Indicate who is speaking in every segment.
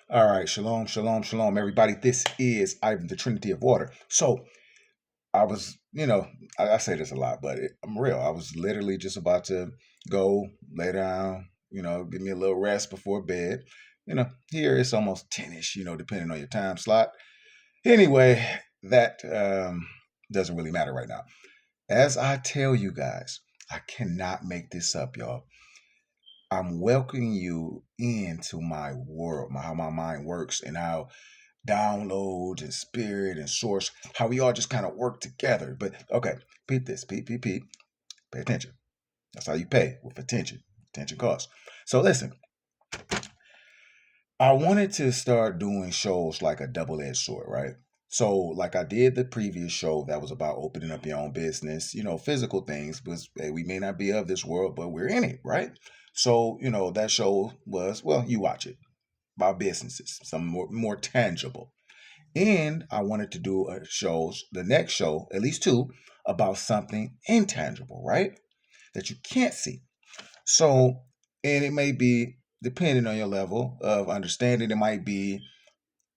Speaker 1: All right, shalom, shalom, shalom, everybody. This is Ivan, the Trinity of Water. So I was, I say this a lot, but I'm real. I was literally just about to go lay down, give me a little rest before bed. Here it's almost 10ish, depending on your time slot. Anyway, that doesn't really matter right now. As I tell you guys, I cannot make this up, y'all. I'm welcoming you into my world, how my mind works, and how downloads and spirit and source, how we all just kind of work together. But okay, peep this, peep. Pay attention. That's how you pay with attention. Attention costs. So listen, I wanted to start doing shows like a double-edged sword, right? So, like I did the previous show that was about opening up your own business, physical things, because hey, we may not be of this world, but we're in it, right? So, that show was, well, you watch it, about businesses, some more tangible. And I wanted to do the next show, at least two, about something intangible, right? That you can't see. So, and it may be, depending on your level of understanding, it might be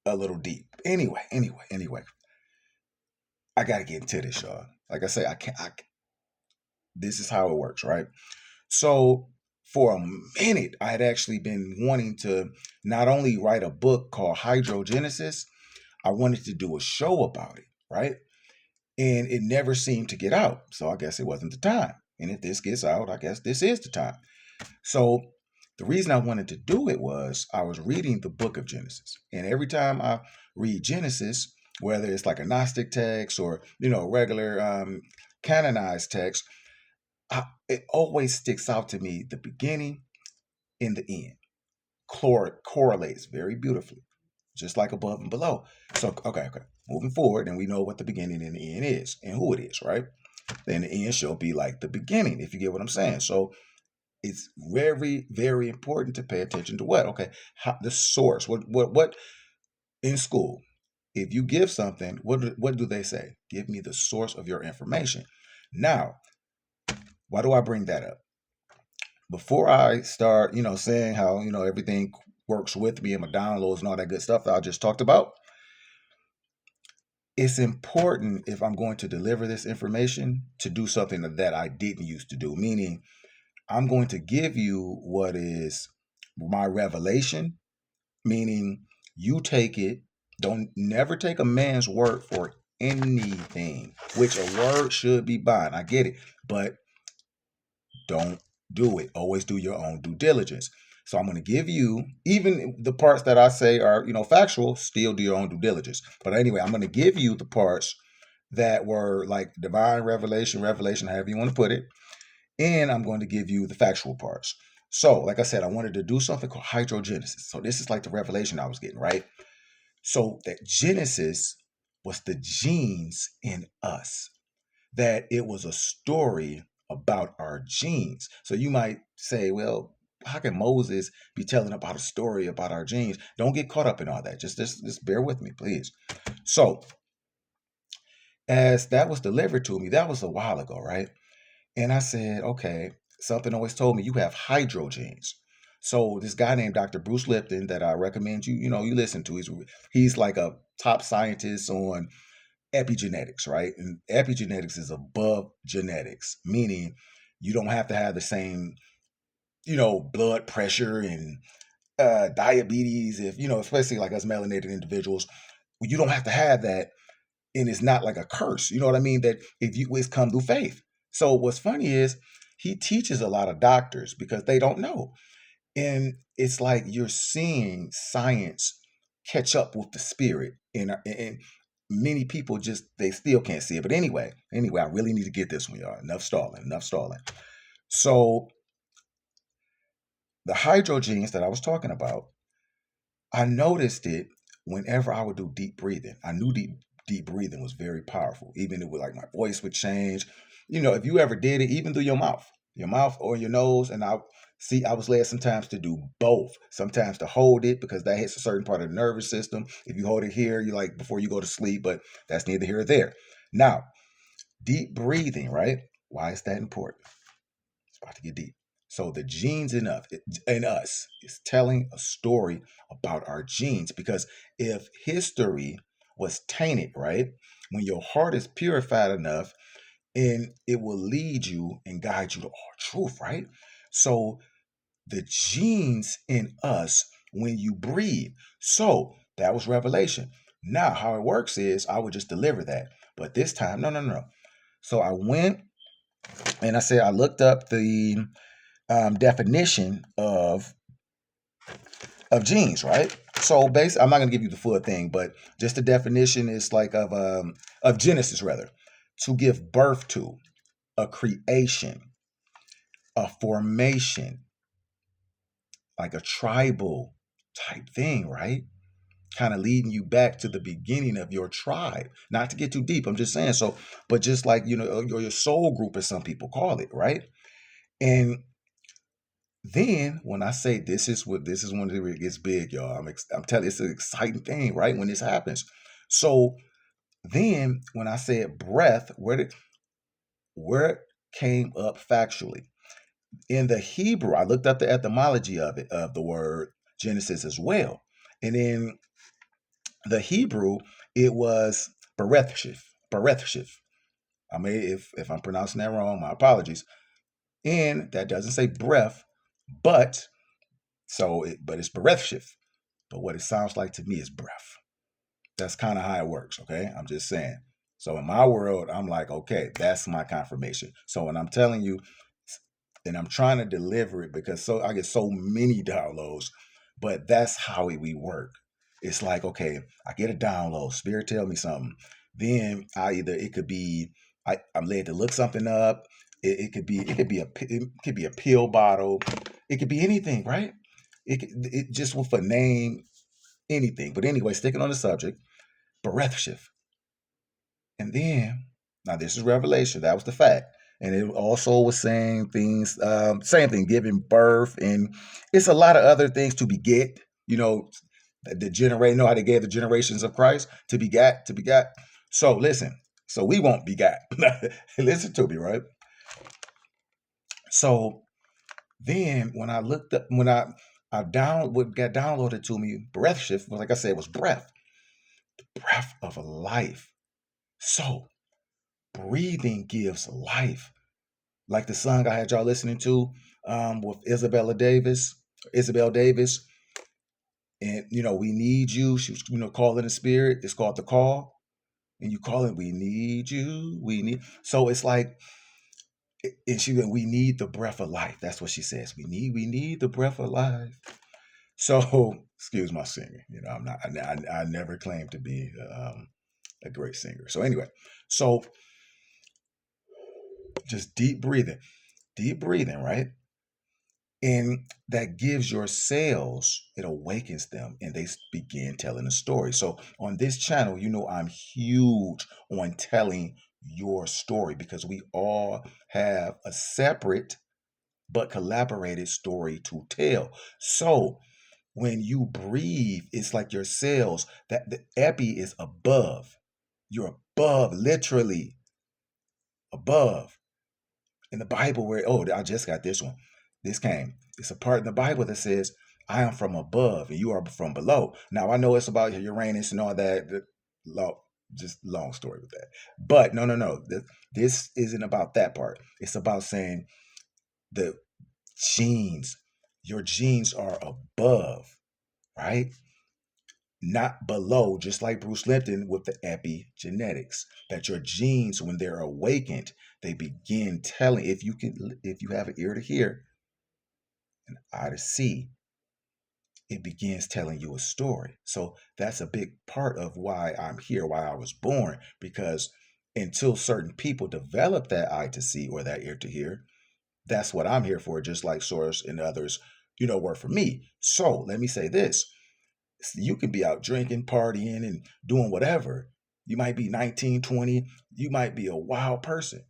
Speaker 1: a little deep. Anyway, I got to get into this, y'all. Like I say, this is how it works, right? So, for a minute, I had actually been wanting to not only write a book called Hydrogenesis, I wanted to do a show about it, right? And it never seemed to get out. So I guess it wasn't the time. And if this gets out, I guess this is the time. So the reason I wanted to do it was I was reading the book of Genesis. And every time I read Genesis, whether it's like a Gnostic text or, regular canonized text, it always sticks out to me the beginning and the end. Correlates very beautifully, just like above and below. So, okay. Moving forward, and we know what the beginning and the end is and who it is, right? Then the end shall be like the beginning, if you get what I'm saying. So it's very, very important to pay attention to what? Okay, the source. What in school? If you give something, what do they say? Give me the source of your information. Now, why do I bring that up? Before I start, saying how, everything works with me and my downloads and all that good stuff that I just talked about, it's important if I'm going to deliver this information to do something that I didn't used to do, meaning I'm going to give you what is my revelation, meaning you take it, don't never take a man's word for anything, which a word should be bond. I get it, but don't do it. Always do your own due diligence. So I'm going to give you, even the parts that I say are, factual, still do your own due diligence. But anyway, I'm going to give you the parts that were like divine revelation, however you want to put it. And I'm going to give you the factual parts. So, like I said, I wanted to do something called hydrogenesis. So this is like the revelation I was getting, right? So that Genesis was the genes in us, that it was a story about our genes. So you might say, well, how can Moses be telling about a story about our genes? Don't get caught up in all that. Just bear with me, please. So as that was delivered to me, that was a while ago, right? And I said, okay, something always told me you have hydrogenes. So this guy named Dr. Bruce Lipton that I recommend you listen to. He's like a top scientist on epigenetics, right? And epigenetics is above genetics, meaning you don't have to have the same, blood pressure and diabetes. If especially like us melanated individuals, you don't have to have that, and it's not like a curse. You know what I mean? That if you it's come through faith. So what's funny is he teaches a lot of doctors because they don't know, and it's like you're seeing science catch up with the spirit, and many people just they still can't see it. But anyway, I really need to get this one, y'all. Enough stalling. So the hydrogens that I was talking about, I noticed it whenever I would do deep breathing. I knew deep breathing was very powerful. Even it would like my voice would change. If you ever did it, even through your mouth or your nose, and I was led sometimes to do both. Sometimes to hold it because that hits a certain part of the nervous system. If you hold it here, you like before you go to sleep, but that's neither here or there. Now, deep breathing, right? Why is that important? It's about to get deep. So the genes in us is telling a story about our genes, because if history was tainted, right? When your heart is purified enough, and it will lead you and guide you to all truth, right? So the genes in us when you breathe. So that was revelation. Now, how it works is I would just deliver that. But this time, no, no, no. So I went and I said, I looked up the definition of genes, right? So basically, I'm not going to give you the full thing, but just the definition is like of Genesis, rather, to give birth to, a creation, a formation, like a tribal type thing, right? Kind of leading you back to the beginning of your tribe. Not to get too deep, I'm just saying so, but just like, your soul group, as some people call it, right? And then when I say this is when it gets big, y'all. I'm telling you, it's an exciting thing, right? When this happens. So then when I said breath, where it came up factually in the Hebrew, I looked up the etymology of the word Genesis as well. And in the Hebrew, it was berethshif. Berethshif. I may, if I'm pronouncing that wrong, my apologies. And that doesn't say breath, but but it's berethshif. But what it sounds like to me is breath. That's kind of how it works, okay? I'm just saying. So in my world, I'm like, okay, that's my confirmation. So when I'm telling you, and I'm trying to deliver it because I get so many downloads, but that's how we work. It's like, okay, I get a download, spirit tell me something. Then it could be I'm led to look something up. It could be a pill bottle. It could be anything, right? It just with a name, anything. But anyway, sticking on the subject, bereth shift. And then, now this is revelation. That was the fact. And it also was saying things, same thing, giving birth. And it's a lot of other things to beget, the generate, how they gave the generations of Christ to begat, to begat. So listen, so we won't begat. Listen to me, right? So then when I looked up, what got downloaded to me, breath shift, well, like I said, was breath, the breath of life. So breathing gives life. Like the song I had y'all listening to with Isabel Davis, and we need you. She was, calling the spirit. It's called the call, and you call it. We need you. We need. So it's like, and she went. We need the breath of life. That's what she says. We need the breath of life. So excuse my singing. I'm not. I never claimed to be a great singer. So anyway, so just deep breathing, right? And that gives your cells, it awakens them and they begin telling a story. So on this channel, I'm huge on telling your story because we all have a separate but collaborated story to tell. So when you breathe, it's like your cells, that the epi is above. You're above, literally above. In the Bible where, I just got this one. This came. It's a part in the Bible that says, I am from above and you are from below. Now I know it's about Uranus and all that. Just long story with that. But no. This isn't about that part. It's about saying the genes, your genes are above, right? Not below, just like Bruce Lipton with the epigenetics, that your genes, when they're awakened, they begin telling. If you have an ear to hear, an eye to see, it begins telling you a story. So that's a big part of why I'm here, why I was born, because until certain people develop that eye to see or that ear to hear, that's what I'm here for, just like Source and others, were for me. So let me say this. You can be out drinking, partying, and doing whatever. You might be 19, 20. You might be a wild person.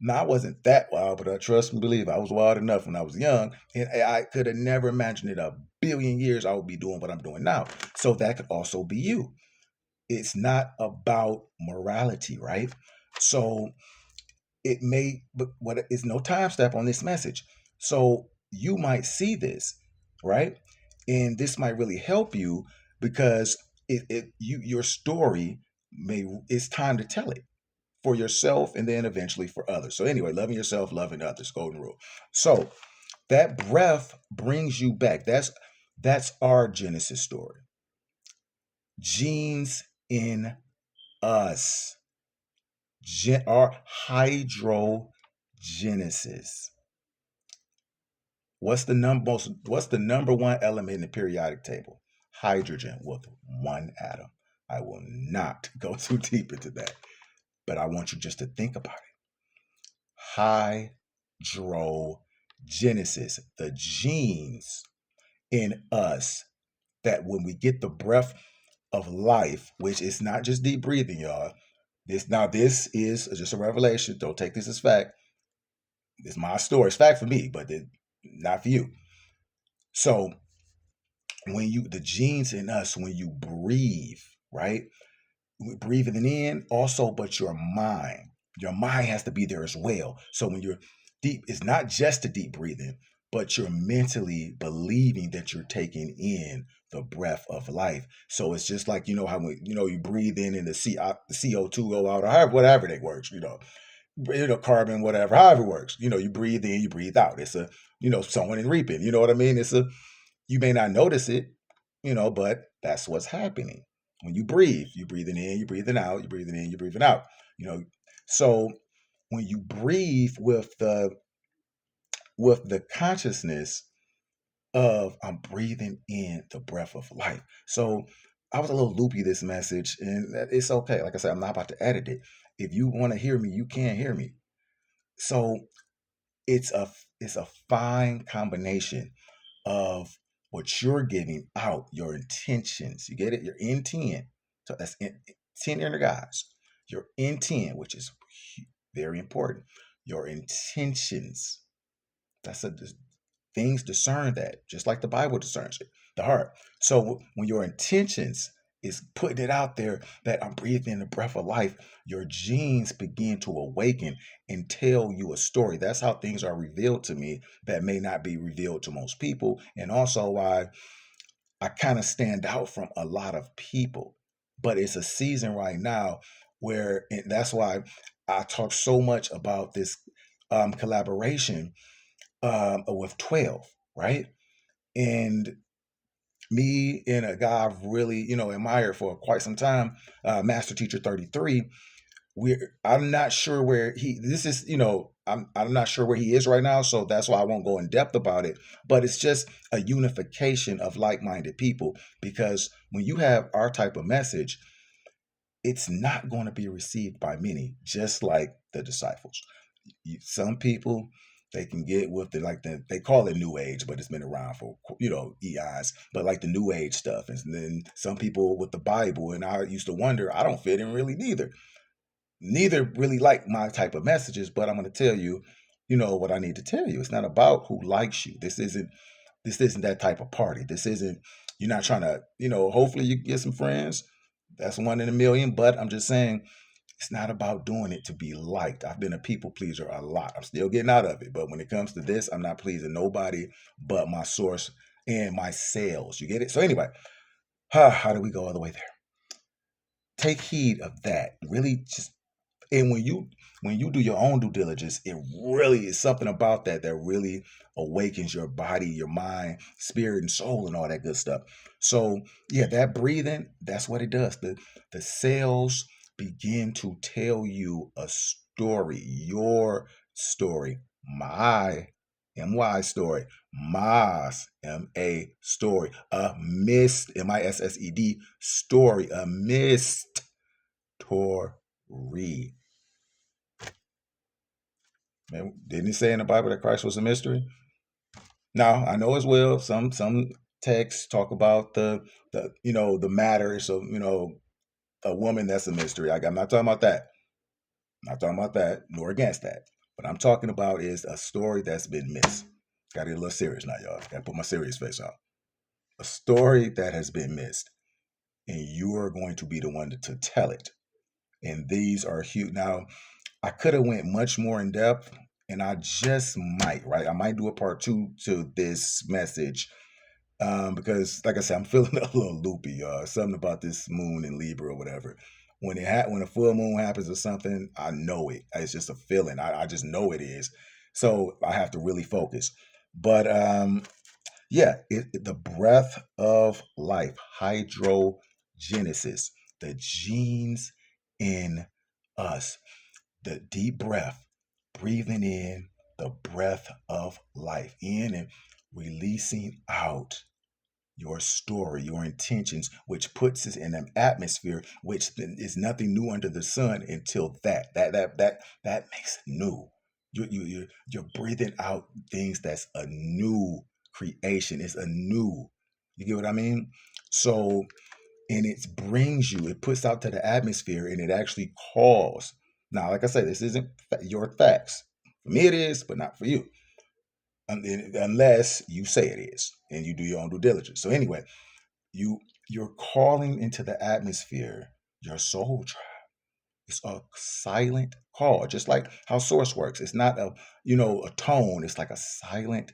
Speaker 1: Now, I wasn't that wild, but I trust and believe I was wild enough when I was young. And I could have never imagined in a billion years I would be doing what I'm doing now. So that could also be you. It's not about morality, right? So but what is no time step on this message. So you might see this, right? And this might really help you because your story may it's time to tell it for yourself and then eventually for others. So anyway, loving yourself, loving others, golden rule. So that breath brings you back. That's our Genesis story. Genes in us. Our hydrogenesis. What's the number one element in the periodic table? Hydrogen with one atom. I will not go too deep into that, but I want you just to think about it. Hydrogenesis, the genes in us that when we get the breath of life, which is not just deep breathing, y'all. This is just a revelation. Don't take this as fact. It's my story. It's fact for me, but not for you. So the genes in us, when you breathe, right? Breathing it in also, but your mind has to be there as well. So when you're deep, it's not just the deep breathing, but you're mentally believing that you're taking in the breath of life. So it's just like, how when, you breathe in and the CO2 go out, or whatever it works, carbon, whatever, however it works, you breathe in, you breathe out. It's sowing and reaping, you know what I mean? You may not notice it, but that's what's happening. When you breathe, you're breathing in, you're breathing out, you're breathing in, you're breathing out. So when you breathe with the consciousness of I'm breathing in the breath of life. So I was a little loopy this message, and it's okay. Like I said, I'm not about to edit it. If you want to hear me, you can hear me. So it's a fine combination of what you're giving out, your intentions. You get it? Your intent. So that's 10 inner guys. Your intent, which is very important. Your intentions. That's things discern that, just like the Bible discerns it, the heart. So when your intentions is putting it out there that I'm breathing the breath of life, your genes begin to awaken and tell you a story. That's how things are revealed to me that may not be revealed to most people. And also why I kind of stand out from a lot of people. But it's a season right now where, and that's why I talk so much about this collaboration with 12, right? And me and a guy I've really, admired for quite some time, Master Teacher 33, I'm not sure where I'm not sure where he is right now, so that's why I won't go in depth about it. But it's just a unification of like-minded people, because when you have our type of message, it's not going to be received by many, just like the disciples. Some people, they can get with they call it new age, but it's been around for eons, but like the new age stuff. And then some people with the Bible, and I used to wonder, I don't fit in really neither really like my type of messages. But I'm going to tell you, what I need to tell you. It's not about who likes you. This isn't that type of party. This isn't, you're not trying to, hopefully you get some friends. That's one in a million. But I'm just saying, it's not about doing it to be liked. I've been a people pleaser a lot. I'm still getting out of it. But when it comes to this, I'm not pleasing nobody but my source and my sales. You get it? So anyway, how do we go all the way there? Take heed of that. Really just, and when you do your own due diligence, it really is something about that really awakens your body, your mind, spirit, and soul, and all that good stuff. So yeah, that breathing, that's what it does. The cells begin to tell you a story, your story, my story, Ma's M-A story, a missed MISSED story, a missed story. Man, didn't he say in the Bible that Christ was a mystery? Now I know as well. Some texts talk about the matter. So a woman, that's a mystery. I'm not talking about that. I'm not talking about that, nor against that. What I'm talking about is a story that's been missed. Got to get a little serious now, y'all. Got to put my serious face on. A story that has been missed, and you are going to be the one to tell it. And these are huge. Now, I could have went much more in depth, and I just might, right? I might do a part two to this message, because, like I said, I'm feeling a little loopy. Something about this moon in Libra or whatever. When a full moon happens or something, I know it. It's just a feeling. I just know it is. So I have to really focus. But yeah, the breath of life, hydrogenesis, the genes in us, the deep breath, breathing in the breath of life, in and releasing out your story, your intentions, which puts us in an atmosphere which is nothing new under the sun until that makes it new. You're breathing out things that's a new creation. It's a new. You get what I mean? So, and it brings you, it puts out to the atmosphere, and it actually calls. Now, like I said, this isn't your facts. For me, it is, but not for you, unless you say it is, and you do your own due diligence. So anyway, you you're calling into the atmosphere your soul tribe. It's a silent call, just like how source works. It's not a tone. It's like a silent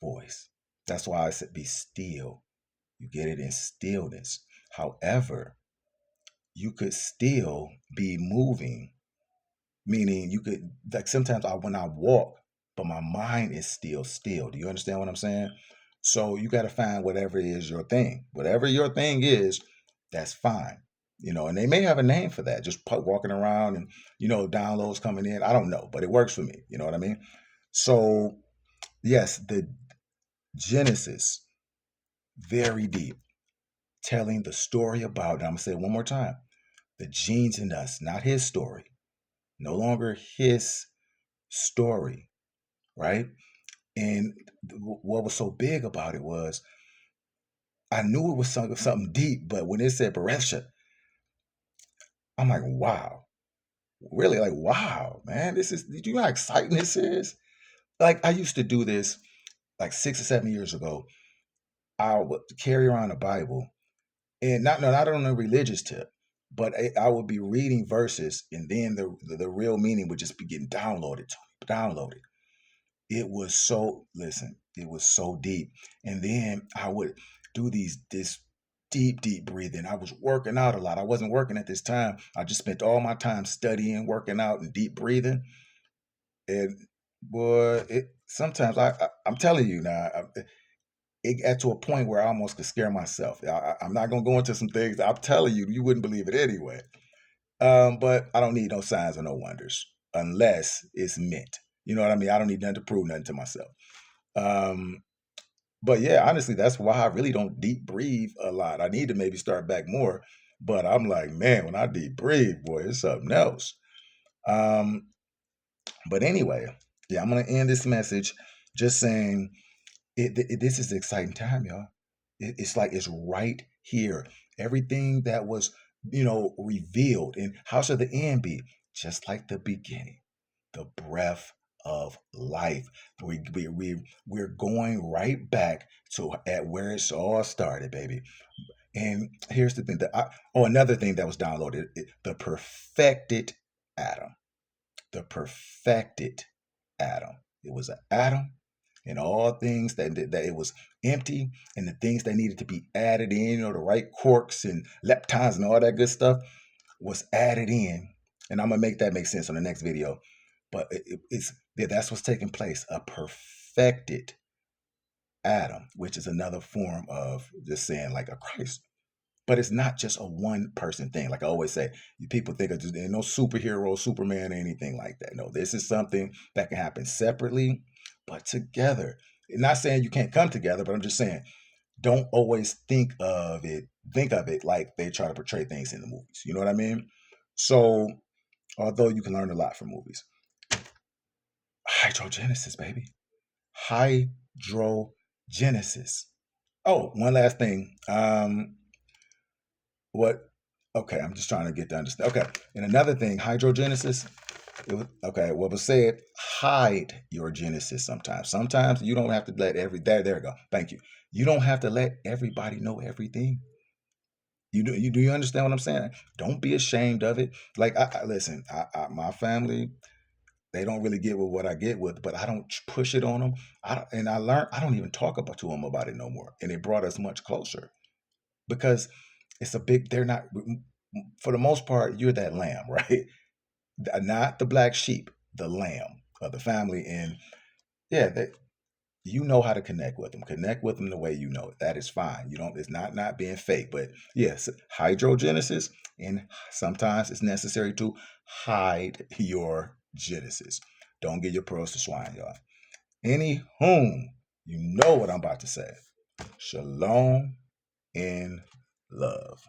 Speaker 1: voice. That's why I said be still. You get it in stillness. However, you could still be moving, meaning you could, like, sometimes when I walk, but my mind is still. Do you understand what I'm saying? So you got to find whatever is your thing. Whatever your thing is, that's fine. And they may have a name for that. Just walking around and downloads coming in. I don't know, but it works for me. You know what I mean? So yes, the Genesis, very deep, telling the story about. And I'm gonna say it one more time: the genes in us, not his story. No longer his story, right? And what was so big about it was I knew it was something deep, but when it said Beresha, I'm like, wow, really? Like, wow, man, do you know how exciting this is? Like, I used to do this like 6 or 7 years ago. I would carry around a Bible, and not on a religious tip, but I would be reading verses, and then the real meaning would just be getting downloaded to me, downloaded. It was so, listen, it was so deep. And then I would do this deep breathing. I was working out a lot. I wasn't working at this time. I just spent all my time studying, working out, and deep breathing. And boy, it sometimes I'm telling you now, it got to a point where I almost could scare myself. I'm not gonna go into some things. I'm telling you, you wouldn't believe it anyway. But I don't need no signs or no wonders unless it's meant. You know what I mean? I don't need nothing to prove nothing to myself. Um, but yeah, honestly, that's why I really don't deep breathe a lot. I need to maybe start back more. But I'm like, man, when I deep breathe, boy, it's something else. Um, but anyway, yeah, I'm gonna end this message just saying this is an exciting time, y'all. It's like it's right here. Everything that was, revealed. And how should the end be? Just like the beginning, the breath of life. We're going right back to at where it's all started, baby. And here's the thing another thing that was downloaded, the perfected atom. The perfected atom. It was an atom, and all things that it was empty, and the things that needed to be added in, the right quarks and leptons and all that good stuff was added in. And I'm gonna make that make sense on the next video. But that's what's taking place. A perfected atom, which is another form of just saying like a Christ. But it's not just a one person thing. Like I always say, people think of there's no superhero, Superman, or anything like that. No, this is something that can happen separately, but together. Not saying you can't come together, but I'm just saying don't always think of it. Think of it like they try to portray things in the movies. You know what I mean? So, although you can learn a lot from movies, hydrogenesis, baby, hydrogenesis. Oh, one last thing. What? Okay, I'm just trying to get to understand. Okay, and another thing, hydrogenesis. Okay, what was said? Hide your genesis sometimes. Sometimes you don't have to let there we go. Thank you. You don't have to let everybody know everything. Do you understand what I'm saying? Don't be ashamed of it. Like I listen, my family. they don't really get with what I get with, but I don't push it on them. And I learned I don't even talk about to them about it no more, and it brought us much closer because it's a big. They're not for the most part. You're that lamb, right? Not the black sheep, the lamb of the family, and yeah, you know how to connect with them. Connect with them the way you know it. That is fine. You don't. It's not being fake, but yes, hydrogenesis, and sometimes it's necessary to hide your genesis. Don't give your pearls to swine, y'all. Any whom you know what I'm about to say. Shalom in love.